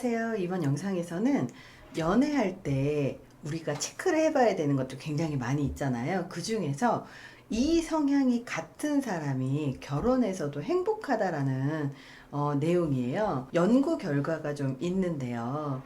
안녕하세요. 이번 영상에서는 연애할 때 우리가 체크를 해봐야 되는 것도 굉장히 많이 있잖아요. 그 중에서 이 성향이 같은 사람이 결혼해서도 행복하다라는 내용이에요. 연구 결과가 좀 있는데요.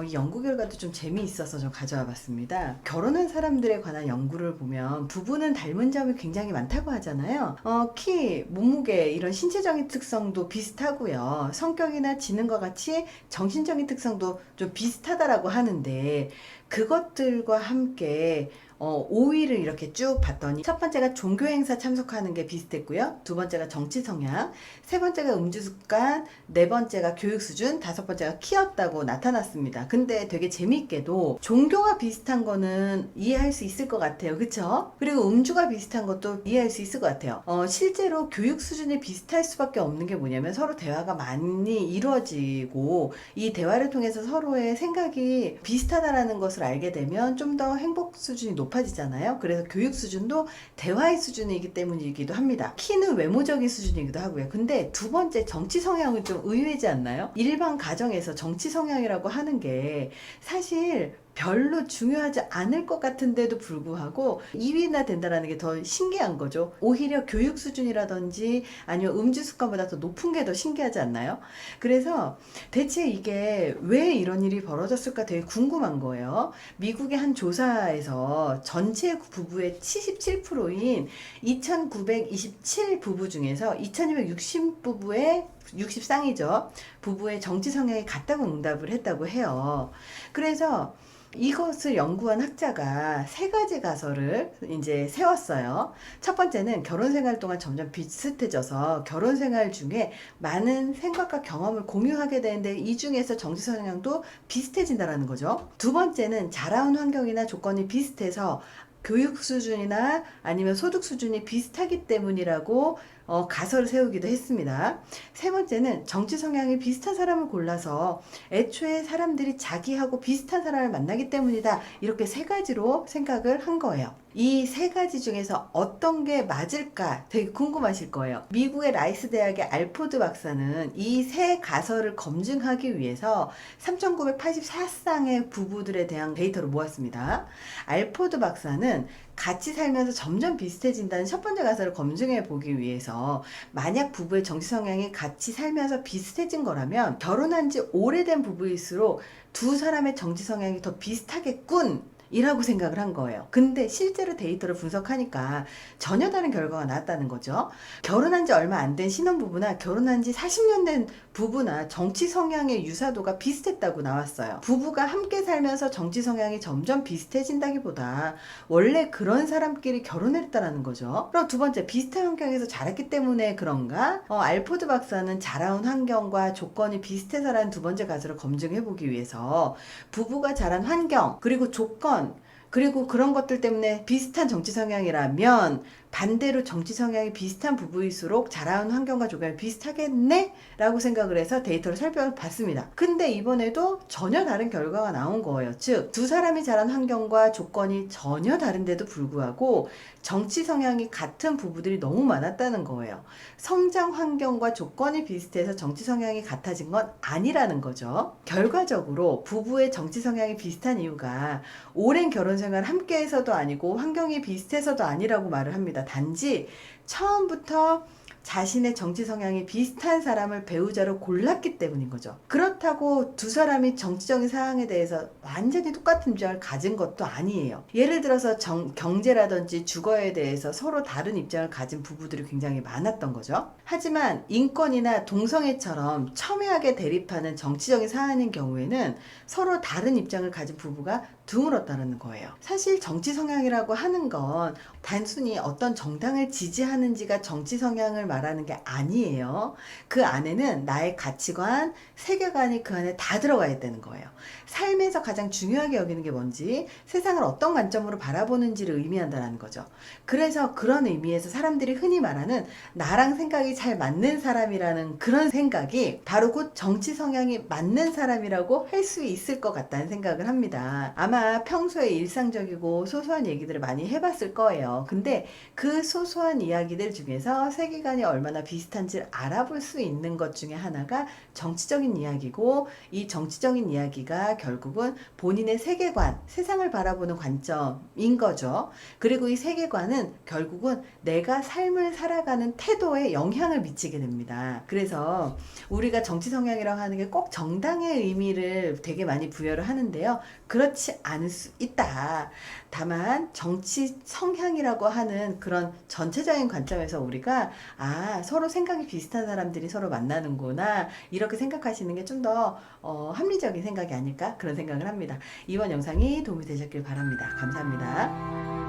이 연구 결과도 좀 재미있어서 좀 가져와 봤습니다. 결혼한 사람들에 관한 연구를 보면 부부는 닮은 점이 굉장히 많다고 하잖아요. 키, 몸무게 이런 신체적인 특성도 비슷하고요. 성격이나 지능과 같이 정신적인 특성도 좀 비슷하다라고 하는데 그것들과 함께 5위를 이렇게 쭉 봤더니 첫 번째가 종교 행사 참석하는 게 비슷했고요. 두 번째가 정치 성향, 세 번째가 음주 습관, 네 번째가 교육 수준, 다섯 번째가 키였다고 나타났습니다. 근데 되게 재미있게도 종교가 비슷한 거는 이해할 수 있을 것 같아요. 그쵸? 그리고 음주가 비슷한 것도 이해할 수 있을 것 같아요. 실제로 교육 수준이 비슷할 수밖에 없는 게 뭐냐면 서로 대화가 많이 이루어지고 이 대화를 통해서 서로의 생각이 비슷하다라는 것을 알게 되면 좀 더 행복 수준이 높아지잖아요. 그래서 교육 수준도 대화의 수준이기 때문이기도 합니다. 키는 외모적인 수준이기도 하고요. 근데 두 번째 정치 성향은 좀 의외지 않나요? 일반 가정에서 정치 성향이라고 하는 게 사실 별로 중요하지 않을 것 같은데도 불구하고 2위나 된다는 게 더 신기한 거죠. 오히려 교육 수준이라든지 아니면 음주 습관보다 더 높은 게 더 신기하지 않나요? 그래서 대체 이게 왜 이런 일이 벌어졌을까 되게 궁금한 거예요. 미국의 한 조사에서 전체 부부의 77%인 2,927 부부 중에서 2,260 부부의 60쌍이죠. 부부의 정치 성향이 같다고 응답을 했다고 해요. 그래서 이것을 연구한 학자가 세 가지 가설을 이제 세웠어요. 첫 번째는 결혼 생활 동안 점점 비슷해져서 결혼 생활 중에 많은 생각과 경험을 공유하게 되는데 이 중에서 정치 성향도 비슷해진다는 거죠. 두 번째는 자라온 환경이나 조건이 비슷해서 교육 수준이나 아니면 소득 수준이 비슷하기 때문이라고 가설을 세우기도 했습니다. 세 번째는 정치 성향이 비슷한 사람을 골라서 애초에 사람들이 자기하고 비슷한 사람을 만나기 때문이다. 이렇게 세 가지로 생각을 한 거예요. 이 세 가지 중에서 어떤 게 맞을까 되게 궁금하실 거예요. 미국의 라이스 대학의 알포드 박사는 이 세 가설을 검증하기 위해서 3,984쌍의 부부들에 대한 데이터를 모았습니다. 알포드 박사는 같이 살면서 점점 비슷해진다는 첫 번째 가설을 검증해 보기 위해서 만약 부부의 정치 성향이 같이 살면서 비슷해진 거라면 결혼한 지 오래된 부부일수록 두 사람의 정치 성향이 더 비슷하겠군 이라고 생각을 한 거예요. 근데 실제로 데이터를 분석하니까 전혀 다른 결과가 나왔다는 거죠. 결혼한 지 얼마 안 된 신혼부부나 결혼한 지 40년 된 부부나 정치 성향의 유사도가 비슷했다고 나왔어요. 부부가 함께 살면서 정치 성향이 점점 비슷해진다기보다 원래 그런 사람끼리 결혼했다라는 거죠. 그리고 두 번째, 비슷한 환경에서 자랐기 때문에 그런가? 알포드 박사는 자라온 환경과 조건이 비슷해서라는 두 번째 가설을 검증해보기 위해서 부부가 자란 환경 그리고 조건 그리고 그런 것들 때문에 비슷한 정치 성향이라면 반대로 정치 성향이 비슷한 부부일수록 자라온 환경과 조건이 비슷하겠네? 라고 생각을 해서 데이터를 살펴봤습니다. 근데 이번에도 전혀 다른 결과가 나온 거예요. 즉, 두 사람이 자란 환경과 조건이 전혀 다른데도 불구하고 정치 성향이 같은 부부들이 너무 많았다는 거예요. 성장 환경과 조건이 비슷해서 정치 성향이 같아진 건 아니라는 거죠. 결과적으로 부부의 정치 성향이 비슷한 이유가 오랜 결혼 생활 함께해서도 아니고 환경이 비슷해서도 아니라고 말을 합니다. 단지 처음부터 자신의 정치 성향이 비슷한 사람을 배우자로 골랐기 때문인 거죠. 그렇다고 두 사람이 정치적인 사항에 대해서 완전히 똑같은 입장을 가진 것도 아니에요. 예를 들어서 경제라든지 주거에 대해서 서로 다른 입장을 가진 부부들이 굉장히 많았던 거죠. 하지만 인권이나 동성애처럼 첨예하게 대립하는 정치적인 사안인 경우에는 서로 다른 입장을 가진 부부가 드물었다는 거예요. 사실 정치 성향이라고 하는 건 단순히 어떤 정당을 지지하는지가 정치 성향을 말하는 게 아니에요. 그 안에는 나의 가치관, 세계관이 그 안에 다 들어가 있다는 거예요. 삶에서 가장 중요하게 여기는 게 뭔지, 세상을 어떤 관점으로 바라보는지를 의미한다는 거죠. 그래서 그런 의미에서 사람들이 흔히 말하는 나랑 생각이 잘 맞는 사람이라는 그런 생각이 바로 곧 정치 성향이 맞는 사람이라고 할 수 있을 것 같다는 생각을 합니다. 아마 아마 평소에 일상적이고 소소한 얘기들을 많이 해봤을 거예요. 근데 그 소소한 이야기들 중에서 세계관이 얼마나 비슷한지를 알아볼 수 있는 것 중에 하나가 정치적인 이야기고, 이 정치적인 이야기가 결국은 본인의 세계관, 세상을 바라보는 관점인 거죠. 그리고 이 세계관은 결국은 내가 삶을 살아가는 태도에 영향을 미치게 됩니다. 그래서 우리가 정치 성향이라고 하는 게 꼭 정당의 의미를 되게 많이 부여를 하는데요. 그렇지 않을 수 있다. 다만 정치 성향이라고 하는 그런 전체적인 관점에서 우리가 서로 생각이 비슷한 사람들이 서로 만나는구나, 이렇게 생각하시는 게 좀 더 합리적인 생각이 아닐까, 그런 생각을 합니다. 이번 영상이 도움이 되셨길 바랍니다. 감사합니다.